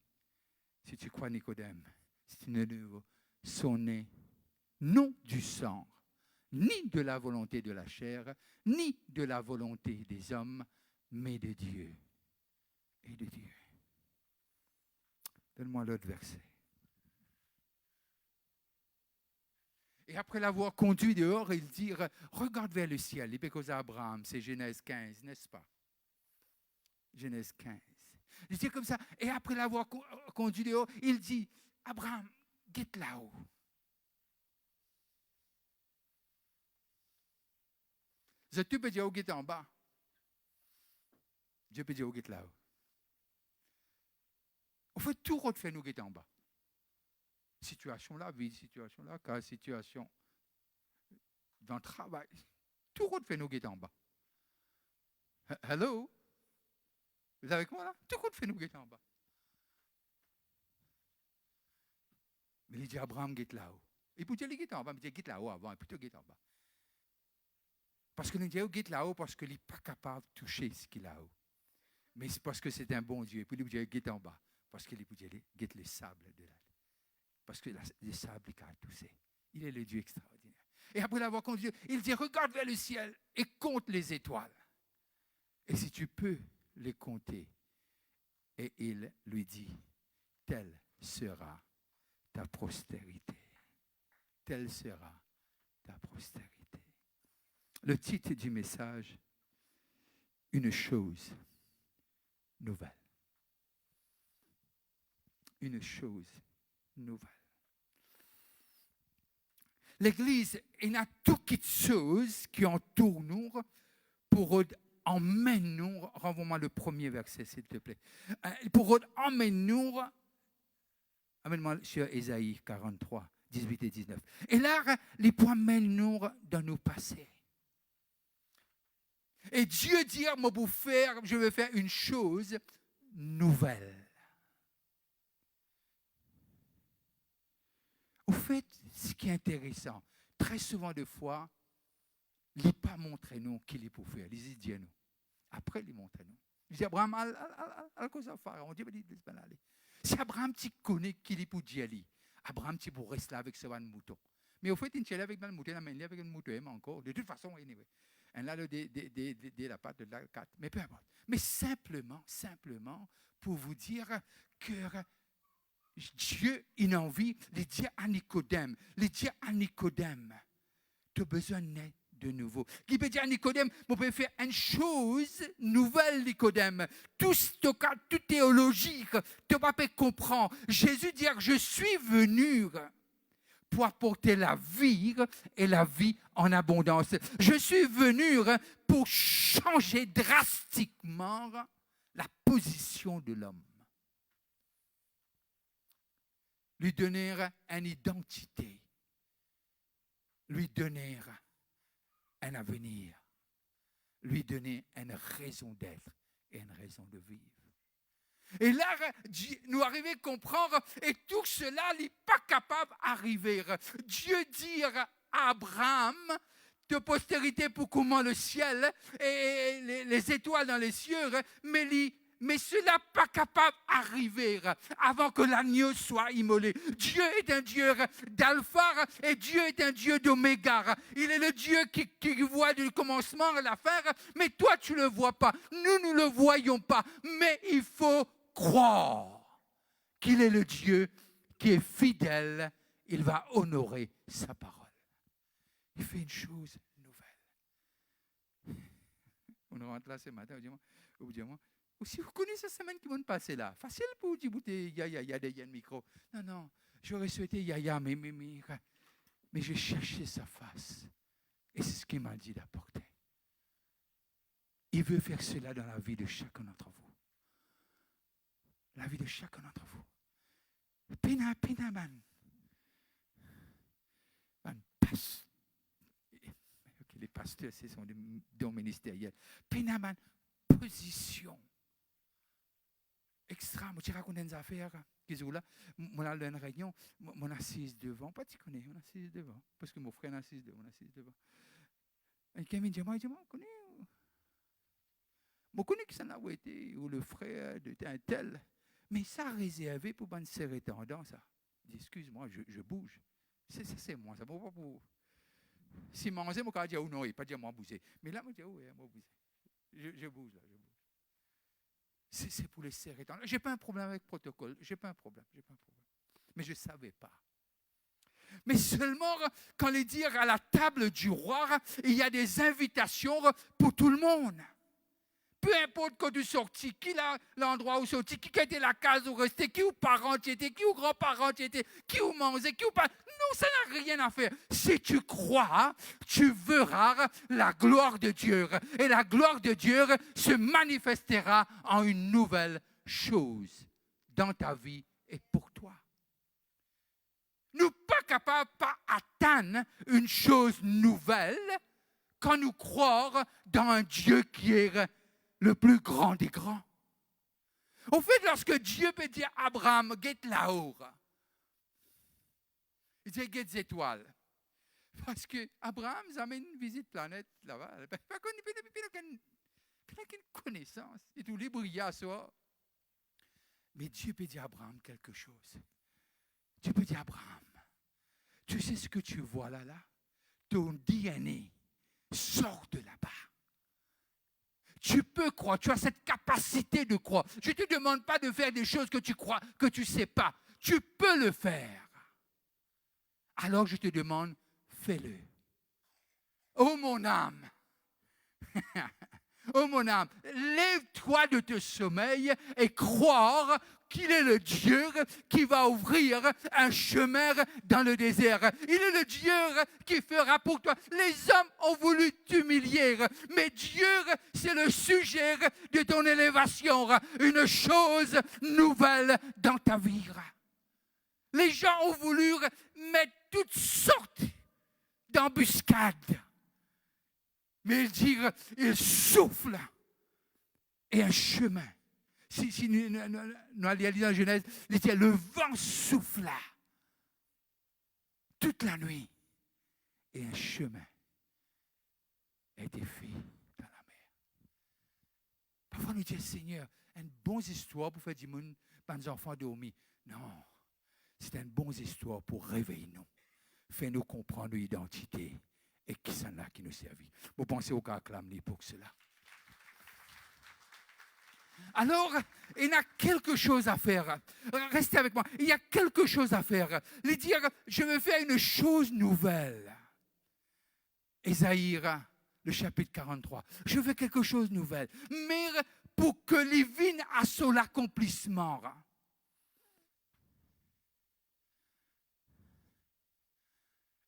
D: si tu crois Nicodème, si tu es nouveau, sont nés non du sang, ni de la volonté de la chair, ni de la volonté des hommes, mais de Dieu et de Dieu. Donne-moi l'autre verset. Et après l'avoir conduit dehors, il dit, regarde vers le ciel. Il est à Abraham, c'est Genèse 15, n'est-ce pas? Genèse 15. Il dit comme ça, et après l'avoir conduit dehors, il dit, Abraham, guette là-haut. Tu peux dire, guette en bas. Dieu peut dire, guette là-haut. On fait tout refait nous guetter en bas. Situation là, vie, situation là, cas, situation dans le travail. Tout le monde fait nous guetter en bas. Hello? Vous êtes avec moi là? Tout le monde fait nous guetter en bas. Mais il dit Abraham guette là-haut. Et pour dire il guette en bas, mais il dit guette là-haut avant, et plutôt guette en bas. Parce que nous disons guette là-haut parce qu'il n'est pas capable de toucher ce qu'il a là-haut. Mais c'est parce que c'est un bon Dieu. Et puis il dit guette en bas. Parce qu'il guette les sables de la. Parce que les sables, il a touché. Il est le Dieu extraordinaire. Et après l'avoir conduit, il dit, regarde vers le ciel et compte les étoiles. Et si tu peux les compter, et il lui dit, telle sera ta postérité. Telle sera ta postérité. Le titre du message, une chose nouvelle. Une chose nouvelle. L'Église, il y a toutes choses qui entourent nous pour emmèner nous, renvoie-moi le premier verset s'il te plaît, pour emmener nous, amène-moi sur Ésaïe 43, 18 et 19. Et là, les points mènent nous dans nos passés. Et Dieu dit, je vais faire une chose nouvelle. Au fait, ce qui est intéressant, très souvent de fois, il n'a pas montré nous qu'il est pour faire. Il dit Dieu nous. Après, il montre nous. Il dit Abraham, à cause de faire. On dit, aller. Si Abraham tu connais qu'il est pour Dieu, Abraham tu pour rester là avec ce mouton. Mais au fait, il est avec le mouton, il est avec le mouton encore. De toute façon, anyway. Elle a la patte de la 4. Mais peu importe. Mais simplement, pour vous dire que Dieu, il a envie, il dit à Nicodème, tu as besoin de naître de nouveau. Qui peut dire à Nicodème, on peut faire une chose nouvelle, Nicodème. Tout théologique, tu ne vas pas comprendre. Jésus dit, je suis venu pour apporter la vie et la vie en abondance. Je suis venu pour changer drastiquement la position de l'homme. Lui donner une identité. Lui donner un avenir. Lui donner une raison d'être et une raison de vivre. Et là, nous arrivons à comprendre, et tout cela n'est pas capable d'arriver. Dieu dit à Abraham, de postérité pour comment le ciel et les étoiles dans les cieux, mais cela n'est pas capable d'arriver avant que l'agneau soit immolé. Dieu est un Dieu d'alpha et Dieu est un Dieu d'oméga. Il est le Dieu qui voit du commencement à la fin, mais toi tu ne le vois pas. Nous ne le voyons pas, mais il faut croire qu'il est le Dieu qui est fidèle, il va honorer sa parole. Il fait une chose nouvelle. On rentre là ce matin, on dit, si vous connaissez cette semaine qui vont passer là, facile pour dire, il y a des micro. Non, j'aurais souhaité Yaya, mais j'ai cherché sa face. Et c'est ce qu'il m'a dit d'apporter. Il veut faire cela dans la vie de chacun d'entre vous. La vie de chacun d'entre vous. Les pasteurs, ce sont des dons ministériels. Pénaman, position. Extra, je raconte des affaires. Moi, à une réunion, on assise devant. Pas tu connais, on assise devant. Parce que mon frère assise devant, on assise devant. Et quelqu'un me dit, moi, je connais. Je connais que ça n'a pas été, ou le frère d'un tel. Mais ça réservé pour une serrer tendance. Je dis, excuse-moi, je bouge. C'est moi, ça ne va pas pour. Si je mangeais, je vais dire, non, il ne pas dire moi bouger. Mais là, je dis, oui, moi bouger. Je bouge, là, je bouge. C'est pour les serrer tendance. Je n'ai pas un problème avec le protocole. Je n'ai pas un problème. Mais je ne savais pas. Mais seulement quand les dire à la table du roi, il y a des invitations pour tout le monde. Peu importe quand tu sortis, qui l'endroit où sorti, qui était la case où restait, qui ou parents tu étais, qui ou grands-parents tu étais, qui ou mangeait, qui ou pas. Non, ça n'a rien à faire. Si tu crois, tu verras la gloire de Dieu. Et la gloire de Dieu se manifestera en une nouvelle chose dans ta vie et pour toi. Nous ne sommes pas capables d'atteindre une chose nouvelle quand nous croyons dans un Dieu qui est le plus grand des grands. Au fait, lorsque Dieu peut dire à Abraham, guette là-haut, il dit, guette les étoiles. Parce que Abraham amène une visite planète là-bas. Il n'a aucune connaissance. Il tout libre à soi. Mais Dieu peut dire à Abraham quelque chose. Dieu peut dire à Abraham, tu sais ce que tu vois là? Ton DNA sort de là-bas. Tu peux croire, tu as cette capacité de croire. Je ne te demande pas de faire des choses que tu crois, que tu ne sais pas. Tu peux le faire. Alors je te demande, fais-le. Oh mon âme, oh mon âme, lève-toi de ton sommeil et croire qu'il est le Dieu qui va ouvrir un chemin dans le désert. Il est le Dieu qui fera pour toi. Les hommes ont voulu t'humilier, mais Dieu, c'est le sujet de ton élévation, une chose nouvelle dans ta vie. Les gens ont voulu mettre toutes sortes d'embuscades, mais il souffle et un chemin. Si nous allions lire dans Genèse, il dit, le vent souffla toute la nuit et un chemin a été fait dans la mer. Parfois, nous disons, Seigneur, une bonne histoire pour faire du monde, pas nos enfants dormir. Non, c'est une bonne histoire pour réveiller nous, faire nous comprendre notre identité et qui sont là qui nous servit. Vous pensez au cas acclamé pour cela. Alors, il y a quelque chose à faire. Restez avec moi. Il y a quelque chose à faire. Lui dire, je veux faire une chose nouvelle. Ésaïe, le chapitre 43. Je veux quelque chose de nouvel. Mais pour que les vignes à son accomplissement,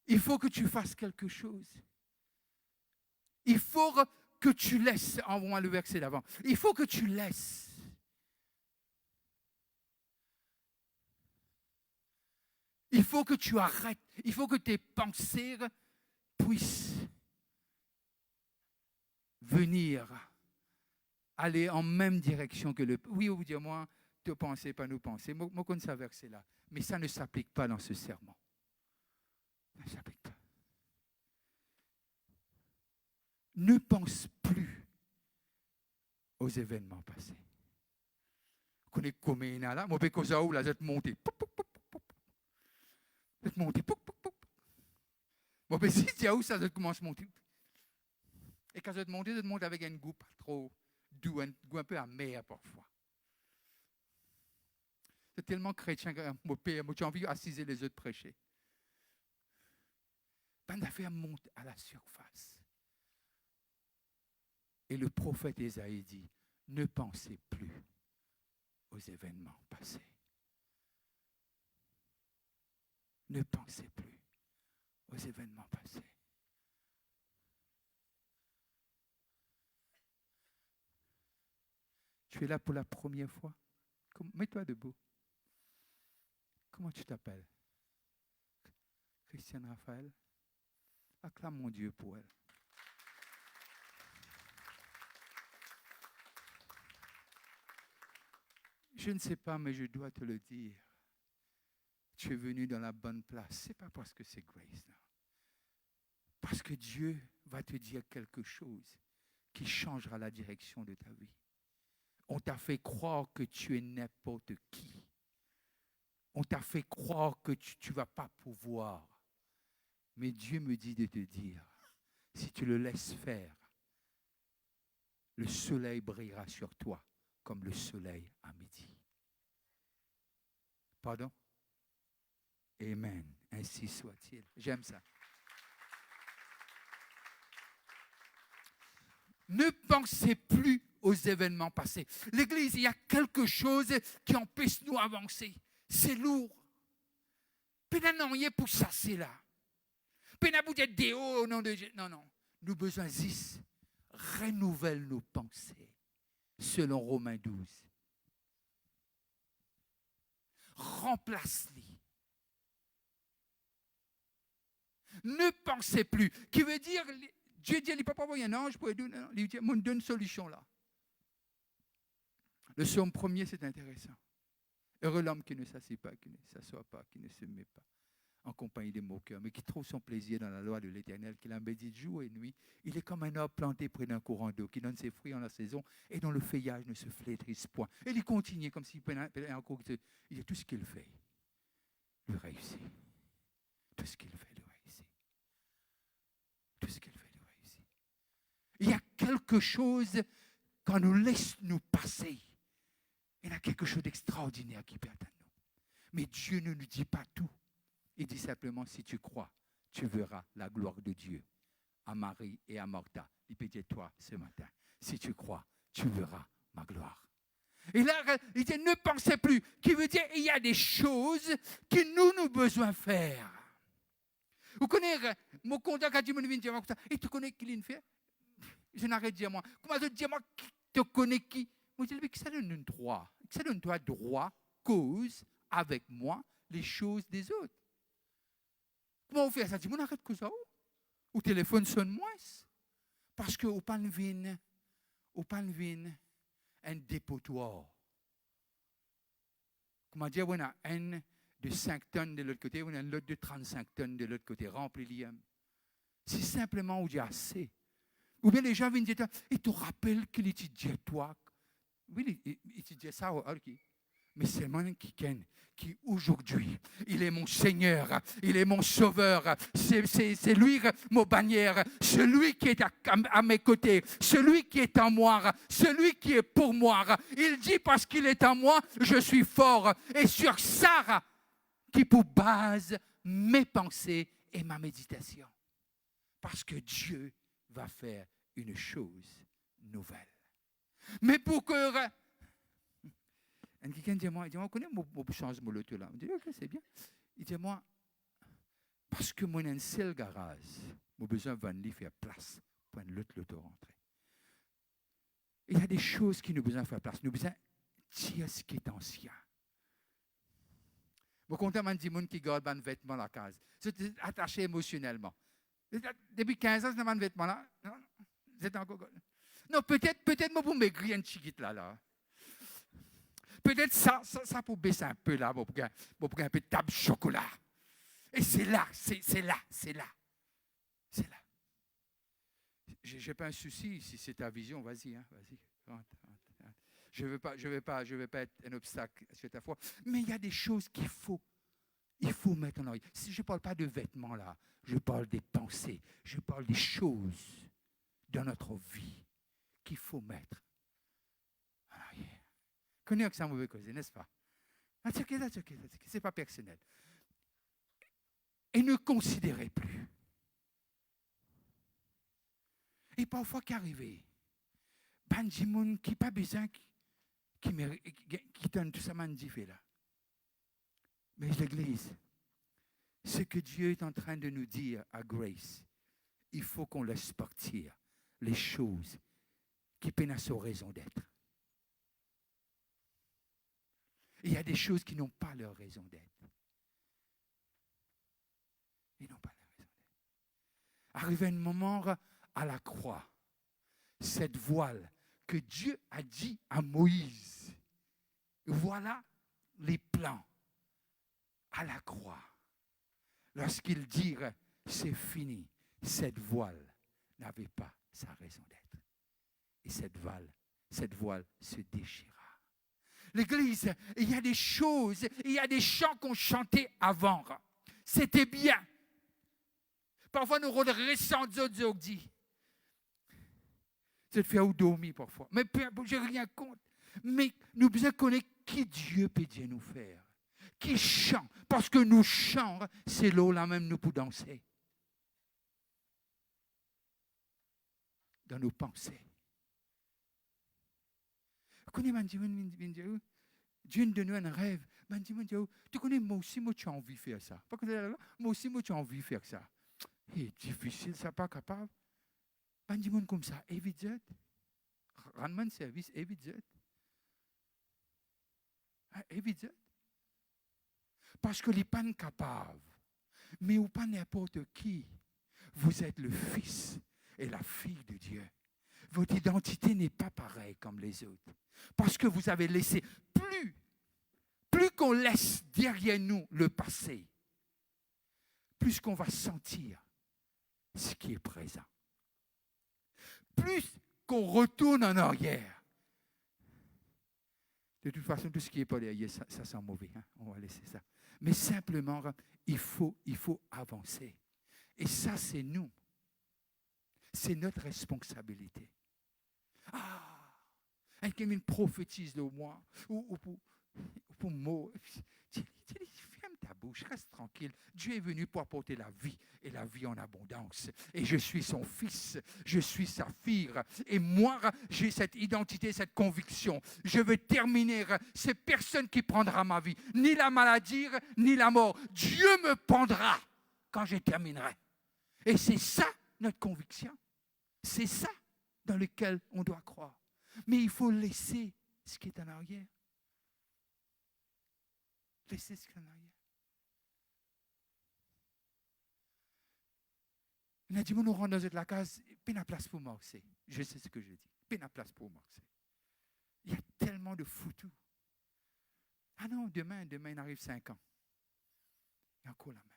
D: il faut que tu fasses quelque chose. Il faut que tu laisses, envoie le verset d'avant, il faut que tu laisses. Il faut que tu arrêtes, il faut que tes pensées puissent venir, aller en même direction que le... Oui, vous dire moi, te penser, pas nous penser. Moi, je connais ce verset-là, mais ça ne s'applique pas dans ce sermon. Ça ne s'applique pas. Ne pense plus aux événements passés. Vous connaissez comment il y a là, moi, je vais là, je vais monter. Je vais monter. Moi, je si tu as où ça, je commence à monter. Et quand je te monte avec un goût pas trop doux, un goût un peu amer parfois. C'est tellement chrétien que moi, j'ai envie d'assiser les autres prêcher. Pas d'affaire monte à la surface. Et le prophète Ésaïe dit, ne pensez plus aux événements passés. Ne pensez plus aux événements passés. Tu es là pour la première fois. Mets-toi debout. Comment tu t'appelles? Christiane Raphaël? Acclame mon Dieu pour elle. Je ne sais pas, mais je dois te le dire. Tu es venu dans la bonne place. Ce n'est pas parce que c'est Grace, non. Parce que Dieu va te dire quelque chose qui changera la direction de ta vie. On t'a fait croire que tu es n'importe qui. On t'a fait croire que tu ne vas pas pouvoir. Mais Dieu me dit de te dire, si tu le laisses faire, le soleil brillera sur toi comme le soleil à midi. Pardon? Amen. Ainsi soit-il. J'aime ça. Ne pensez plus aux événements passés. L'Église, il y a quelque chose qui empêche nous d'avancer. C'est lourd. Pénan non, il est pour ça, c'est là. Pénan vous êtes des hauts au nom de Dieu. Non, non. Nous besoin 10. Renouvelle nos pensées. Selon Romains 12. Remplace-les. Ne pensez plus. Qui veut dire, Dieu dit, il ne peut pas envoyer un ange pour aider. Il dit, il donne une solution là. Le psaume premier, c'est intéressant. Heureux l'homme qui ne s'assied pas, qui ne s'assoit pas, qui ne se met pas en compagnie des moqueurs, mais qui trouve son plaisir dans la loi de l'Éternel, qui la médite jour et nuit. Il est comme un arbre planté près d'un courant d'eau, qui donne ses fruits en la saison et dont le feuillage ne se flétrisse point. Et il continue comme s'il prenait encore. Il dit tout ce qu'il fait, il réussit. Tout ce qu'il fait, il réussit. Tout ce qu'il fait, il réussit. Il y a quelque chose, quand nous laisse nous passer, il y a quelque chose d'extraordinaire qui peut atteindre nous. Mais Dieu ne nous dit pas tout. Il dit simplement, si tu crois, tu verras la gloire de Dieu. À Marie et à Martha, il peut dire toi ce matin, si tu crois, tu verras ma gloire. Et là, il dit, ne pensez plus, qui veut dire, il y a des choses que nous avons besoin de faire. Vous connaissez, mon contact quand tu me dis, et tu connais qui l'a fait? Je n'arrête de dire moi. Comment je dis moi, qui te connaît qui? Moi, je dis, mais ça donne un droit. Ça donne toi droit, cause avec moi les choses des autres. Comment on fait ça? Je dis, on arrête que ça. Ou téléphone sonne moins. Parce que au pan vin un dépotoir. Comment dire, on a un de 5 tonnes de l'autre côté, on a un autre de 35 tonnes de l'autre côté, rempli l'IM. C'est simplement où il y a assez. Ou bien les gens viennent dire, et tu te rappelles qu'il étudiait toi? Oui, il étudiait ça, ok. Mais c'est moi qui aujourd'hui, il est mon Seigneur, il est mon Sauveur, c'est lui mon bannière, celui qui est à mes côtés, celui qui est en moi, celui qui est pour moi. Il dit parce qu'il est en moi, je suis fort. Et sur ça, qui pour base mes pensées et ma méditation. parce que Dieu va faire une chose nouvelle. Mais pour que... Quelqu'un dit moi, on connaît mon changement de là. Je dis, ok, c'est bien. Il dit moi, parce que moi, j'ai un seul garage, j'ai besoin de faire place pour l'autre rentrer. Il y a des choses qui nous besoin de faire place. Nous besoin de dire ce qui est ancien. Je compte à des gens qui gardent un vêtement à la case. C'est attaché émotionnellement. Depuis 15 ans, c'est un vêtement là. C'est encore. Non, peut-être moi pour maigrir un chiquite là. Peut-être ça pour baisser un peu là, pour prendre un peu de table chocolat. Et c'est là. Je n'ai pas un souci, si c'est ta vision, vas-y. Rentre. Je ne veux pas être un obstacle sur ta foi. Mais il y a des choses il faut mettre en arrière. Si je ne parle pas de vêtements là, je parle des pensées, je parle des choses dans notre vie qu'il faut mettre en arrière. Connais que ça mauvais cause, n'est-ce pas? C'est pas personnel. Et ne considérez plus. Et parfois qu'arriver, Banjimoun qui pas besoin qui donne tout ça dit fait là. Mais l'Église, ce que Dieu est en train de nous dire à Grace, il faut qu'on laisse partir les choses qui peinent à sa raison d'être. Il y a des choses qui n'ont pas leur raison d'être. Ils n'ont pas leur raison d'être. Arrivé un moment à la croix, cette voile que Dieu a dit à Moïse, voilà les plans à la croix. Lorsqu'ils dirent, c'est fini, cette voile n'avait pas sa raison d'être. Et cette voile se déchira. L'Église, il y a des choses, il y a des chants qu'on chantait avant. C'était bien. Parfois, nous redressons d'autres dit. C'est de faire ou dormir parfois. Mais je n'ai rien contre. Mais nous devons connaître qui Dieu peut Dieu nous faire. Qui chante. Parce que nous chantons, c'est là même nous pour danser. Dans nos pensées. Vous connaissez, Dieu nous donne un rêve. Tu connais, moi aussi, tu as envie de faire ça. Moi aussi, tu as envie de faire ça. C'est difficile, ça, pas capable. Dis-moi comme ça, évident. Rends-moi un service, évident. Évident. Parce que les pas capables, mais ou pas n'importe qui. Vous êtes le fils et la fille de Dieu. Votre identité n'est pas pareille comme les autres. Parce que vous avez laissé, plus qu'on laisse derrière nous le passé, plus qu'on va sentir ce qui est présent. Plus qu'on retourne en arrière. De toute façon, tout ce qui n'est pas derrière, ça sent mauvais. Hein? On va laisser ça. Mais simplement, il faut avancer. Et ça, c'est nous. C'est notre responsabilité. Quelqu'un prophétise de moi, ou pour moi. Ferme ta bouche, reste tranquille. Dieu est venu pour apporter la vie, et la vie en abondance. Et je suis son fils, je suis sa fille. Et moi, j'ai cette identité, cette conviction. Je veux terminer. C'est personne qui prendra ma vie, ni la maladie, ni la mort. Dieu me prendra quand je terminerai. Et c'est ça notre conviction. C'est ça dans lequel on doit croire. Mais il faut laisser ce qui est en arrière. Laissez ce qui est en arrière. Il a dit, nous rentrons dans la case, pas de place pour marcher. Je sais ce que je dis. Pas de place pour marcher. Il y a tellement de foutus. Ah non, demain, il arrive 5 ans. Il y a encore la même.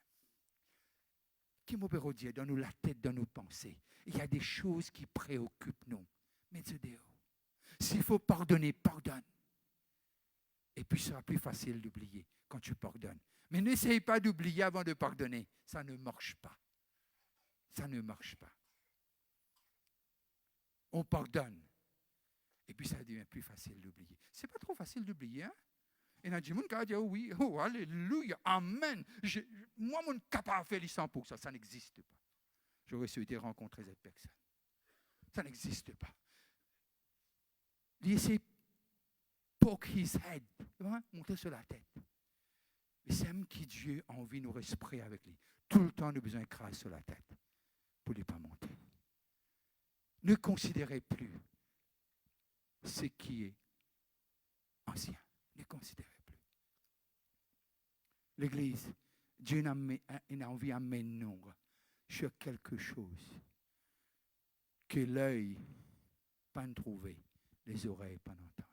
D: Qui m'a dire dans la tête, dans nos pensées. Il y a des choses qui préoccupent nous. Mais c'est dehors. S'il faut pardonner, pardonne. Et puis, ce sera plus facile d'oublier quand tu pardonnes. Mais n'essaye pas d'oublier avant de pardonner. Ça ne marche pas. Ça ne marche pas. On pardonne. Et puis, ça devient plus facile d'oublier. Ce n'est pas trop facile d'oublier. Hein? Et là, Jimon a dit, oh oui, oh, alléluia, amen. Moi, mon capable de faire les 100%, ça n'existe pas. j'aurais souhaité rencontrer cette personne. Ça n'existe pas. Il essaie poke his head, monter sur la tête. Mais c'est même qui Dieu a envie de nous respirer avec lui. Tout le temps, nous avons besoin de craser sur la tête pour ne pas monter. Ne considérez plus ce qui est ancien. Ne considérez plus. L'Église, Dieu a envie d'amener nous sur quelque chose que l'œil pas ne trouver, les oreilles pas n'entendre.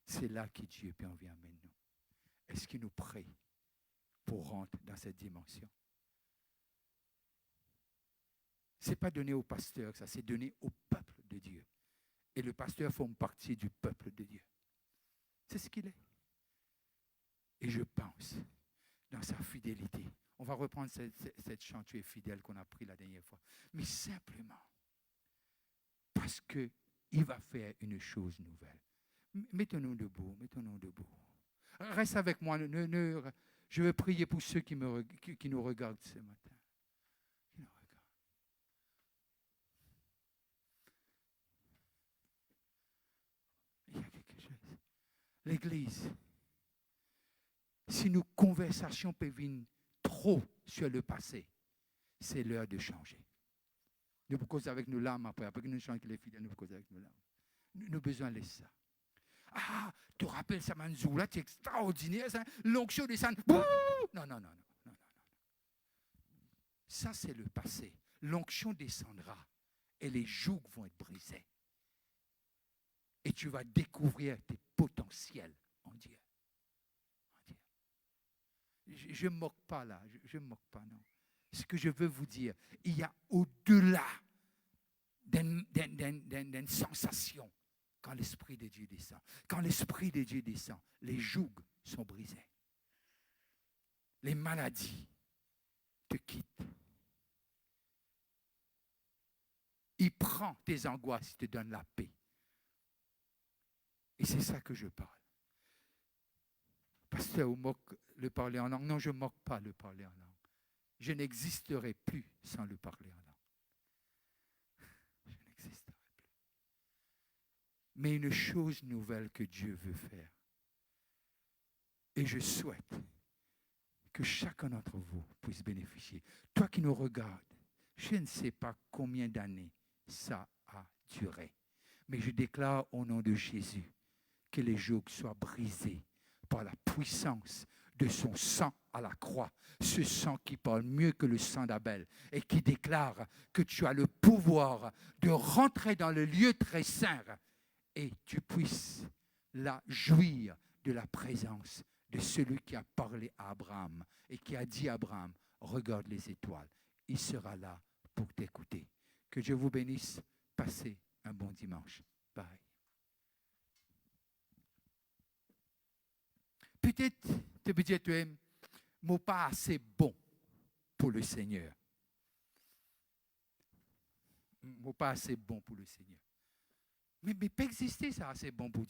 D: C'est là que Dieu peut envie d'amener nous. Est-ce qu'il nous prie pour rentrer dans cette dimension? Ce n'est pas donné au pasteur, ça, c'est donné au peuple de Dieu. Et le pasteur forme partie du peuple de Dieu. C'est ce qu'il est. Et je pense, dans sa fidélité, on va reprendre cette chant, tu es fidèle qu'on a pris la dernière fois, mais simplement parce qu'il va faire une chose nouvelle. Mettons-nous debout, mettons-nous debout. Reste avec moi, je vais prier pour ceux qui nous regardent ce matin. Qui nous regardent. Il y a quelque chose. L'Église, si nos conversations peuvent venir trop sur le passé, c'est l'heure de changer. Nous pouvons causer avec nos larmes après que nous chantons qu'il est fidèle, nous pouvons causer avec nos larmes. Nous avons besoin de ça. Ah, tu te rappelles ça, Manzou, là, c'est extraordinaire, ça. L'onction descend. Non. Ça, c'est le passé. L'onction descendra et les jougs vont être brisés. Et tu vas découvrir tes potentiels en Dieu. Je ne moque pas là, je ne moque pas, non. Ce que je veux vous dire, il y a au-delà d'une sensation quand l'Esprit de Dieu descend. Quand l'Esprit de Dieu descend, les jougs sont brisés. Les maladies te quittent. Il prend tes angoisses, il te donne la paix. Et c'est ça que je parle. Pasteur, vous moque le parler en langue. Non, je ne moque pas le parler en langue. Je n'existerai plus sans le parler en langue. Je n'existerai plus. Mais une chose nouvelle que Dieu veut faire. Et je souhaite que chacun d'entre vous puisse bénéficier. Toi qui nous regardes, je ne sais pas combien d'années ça a duré. Mais je déclare au nom de Jésus que les jougs soient brisés par la puissance de son sang à la croix, ce sang qui parle mieux que le sang d'Abel et qui déclare que tu as le pouvoir de rentrer dans le lieu très saint et tu puisses là jouir de la présence de celui qui a parlé à Abraham et qui a dit à Abraham, regarde les étoiles, il sera là pour t'écouter. Que Dieu vous bénisse, passez un bon dimanche. Bye. Peut-être, tu peux dire, tu es pas assez bon pour le Seigneur. Pas assez bon pour le Seigneur. Mais peut exister ça assez bon pour Dieu.